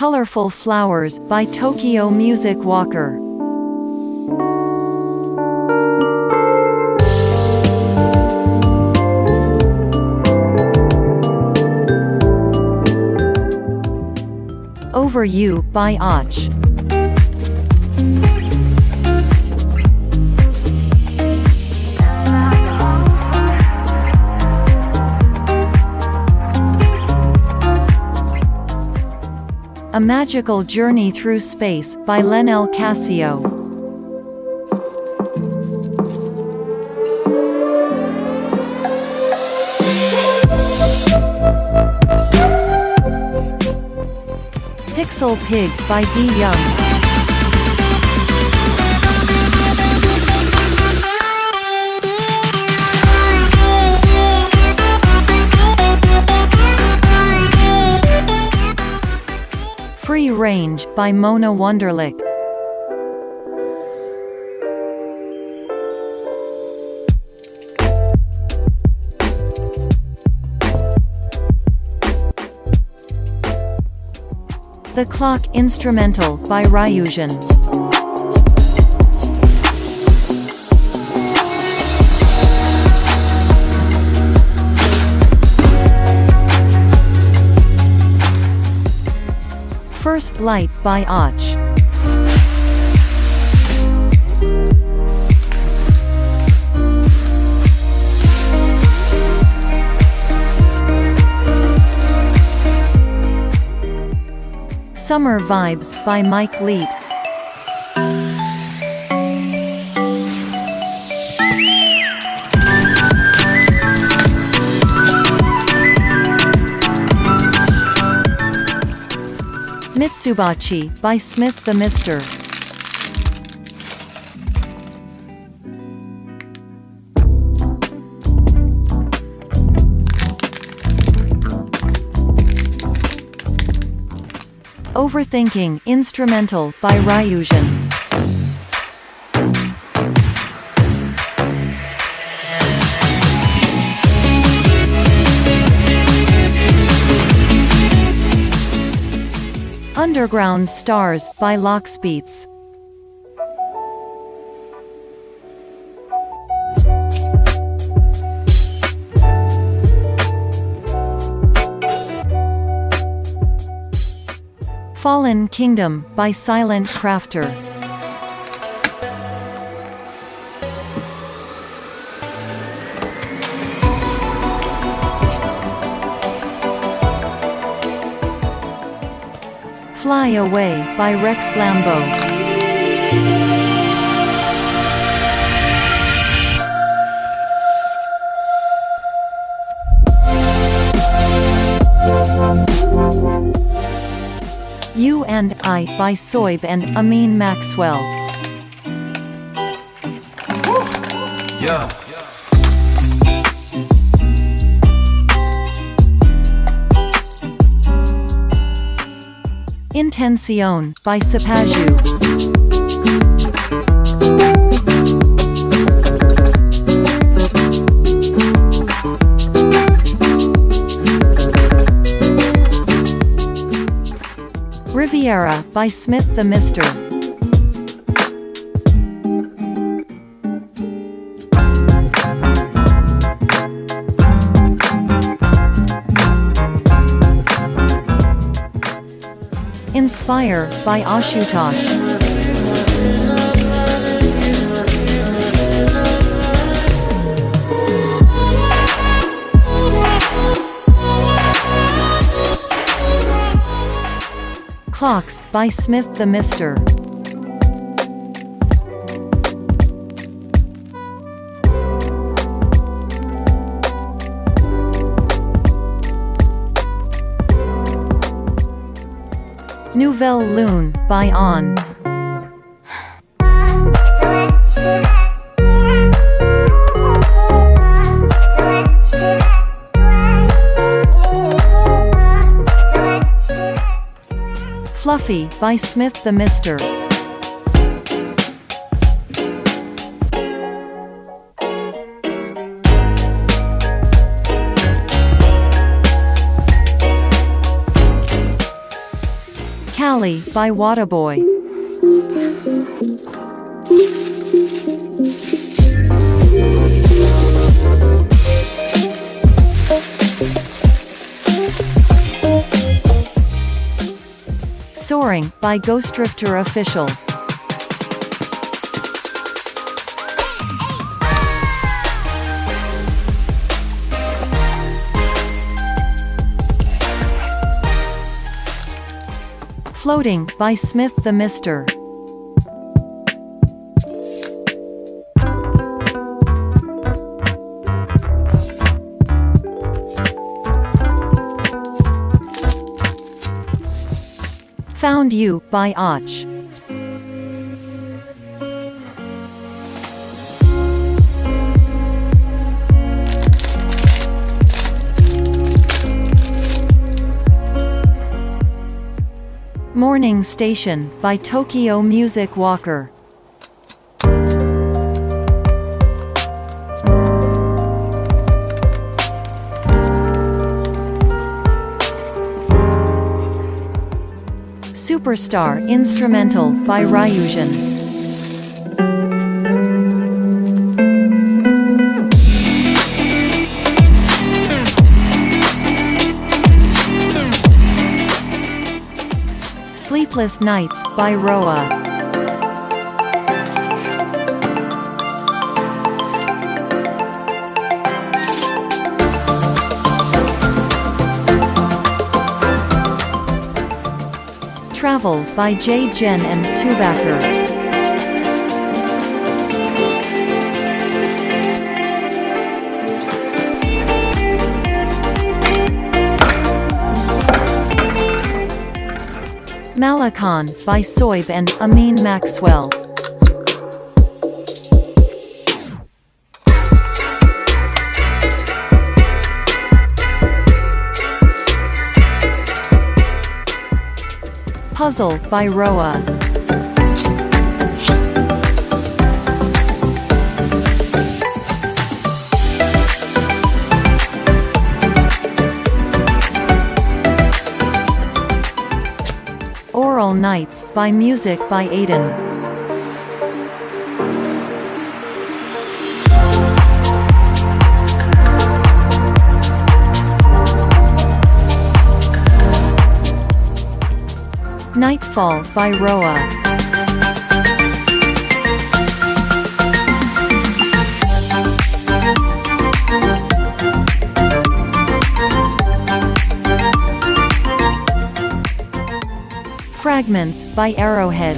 Colorful Flowers by Tokyo Music Walker. Over You by Och. A Magical Journey Through Space by Lenel Casio. Pixel Pig by D. Young. Free Range by Mona Wunderlich. The Clock Instrumental by Ryujin. First Light by Och. Summer Vibes by Mike Leet. Mitsubachi by Smith the Mister. Overthinking Instrumental by Ryujin. Underground Stars by Lockspeets. Fallen Kingdom by Silent Crafter. Fly Away by Rex Lambo. You and I by Soib and Amin Maxwell. Yeah. Intención by Sapaju. Riviera by Smith the Mister. Inspire by Ashutosh. Clocks by Smith the Mister. Nouvelle Lune by On. Fluffy by Smith the Mister. Valley by Waterboy. Soaring by Ghostrifter Official. Floating by Smith the Mister. Found You by Och. Morning Station by Tokyo Music Walker. Superstar Instrumental by Ryujin. Sleepless Nights by Roa. Travel by J. Jen and Tubacker. Malakan by Soib and Amin Maxwell. Puzzle by Roa. Oral Nights by Music by Aiden. Nightfall by Roa. Fragments by Arrowhead.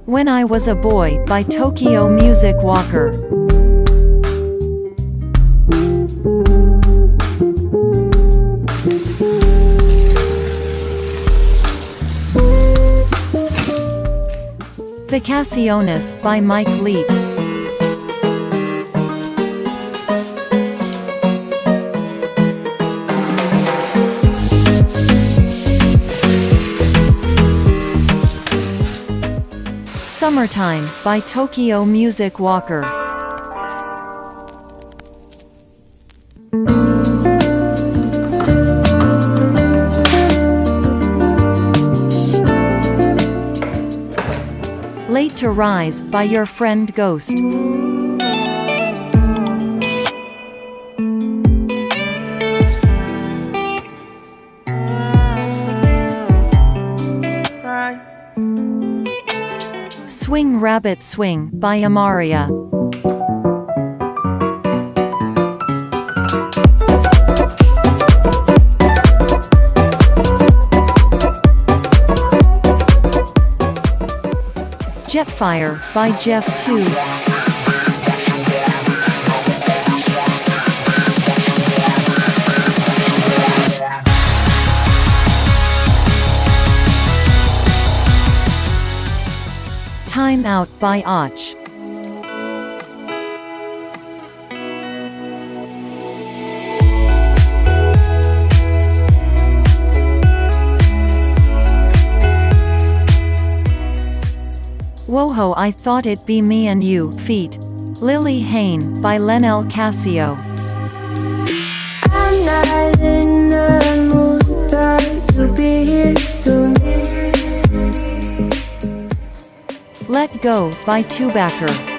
When I Was a Boy by Tokyo Music Walker. Vacaciones by Mike Leake. Summertime by Tokyo Music Walker. Late to Rise by Your Friend Ghost. Swing Rabbit Swing by Amaria. Jetfire by Jeff 2. Time Out by Och. Oh, I thought it'd be me and you, feet. Lily Hain, by Lenel Casio. I'm not in the mood, but you'll be here soon. Let Go, by Tubacker.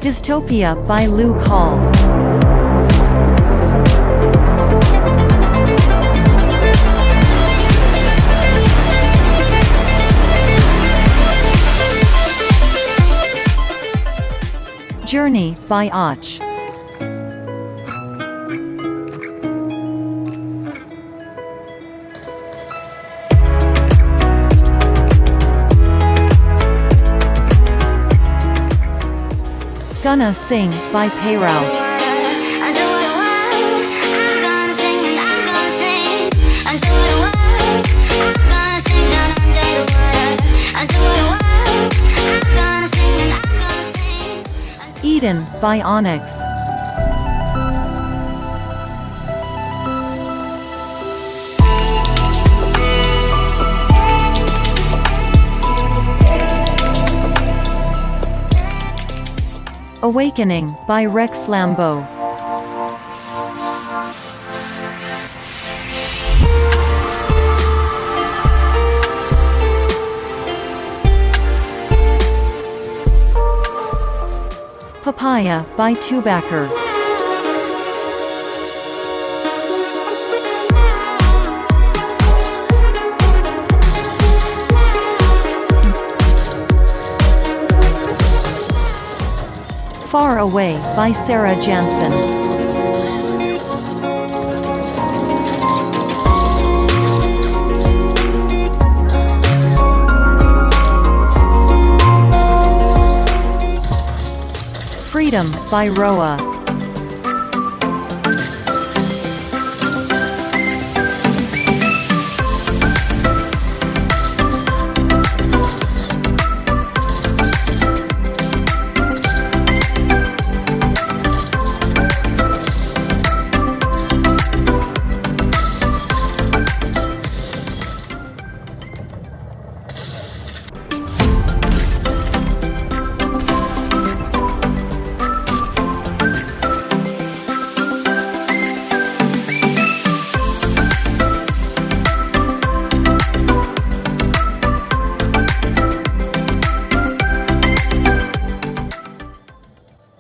Dystopia, by Luke Hall. Journey, by Och. Gonna Sing, by Payrouse. Eden, by Onyx. Awakening, by Rex Lambeau. Papaya, by Tubacker. Far Away, by Sarah Jansen. Freedom, by Roa.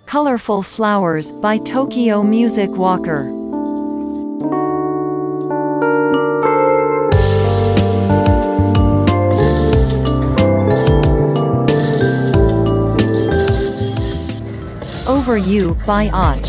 Colorful Flowers, by Tokyo Music Walker. Over You, by Och.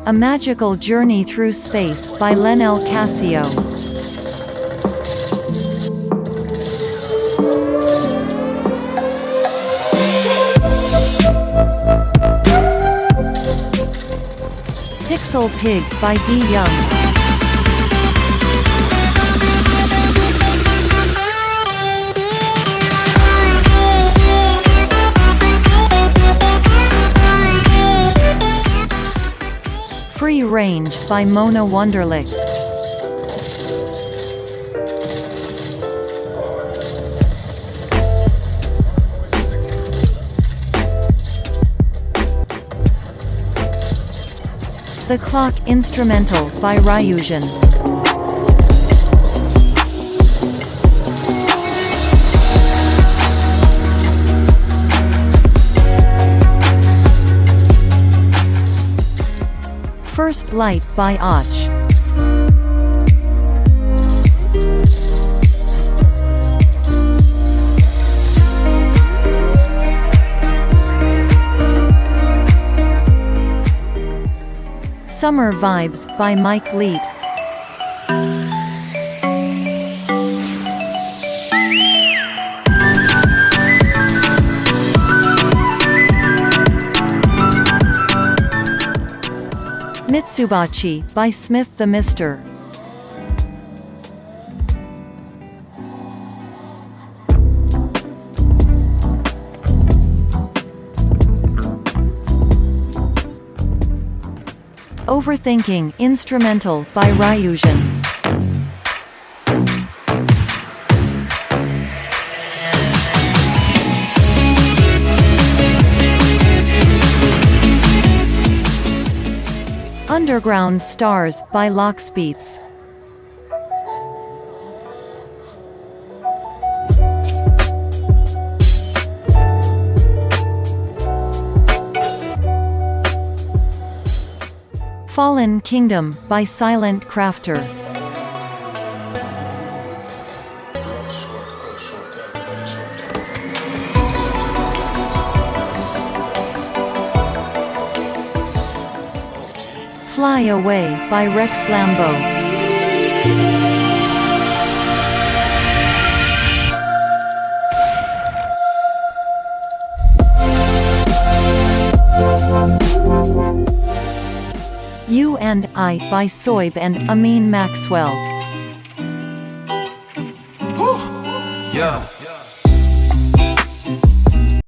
A Magical Journey Through Space, by Lenel Casio. Pixel Pig, by D. Young. Free Range, by Mona Wunderlich. The Clock Instrumental, by Ryujin. First Light, by Och. Summer Vibes, by Mike Leet. Mitsubachi, by Smith the Mister. Overthinking, instrumental, by Ryujin. Underground Stars, by Lockspeets. Fallen Kingdom, by Silent Crafter. Fly Away, by Rex Lambo. You and I, by Soib and Amin Maxwell. Yeah.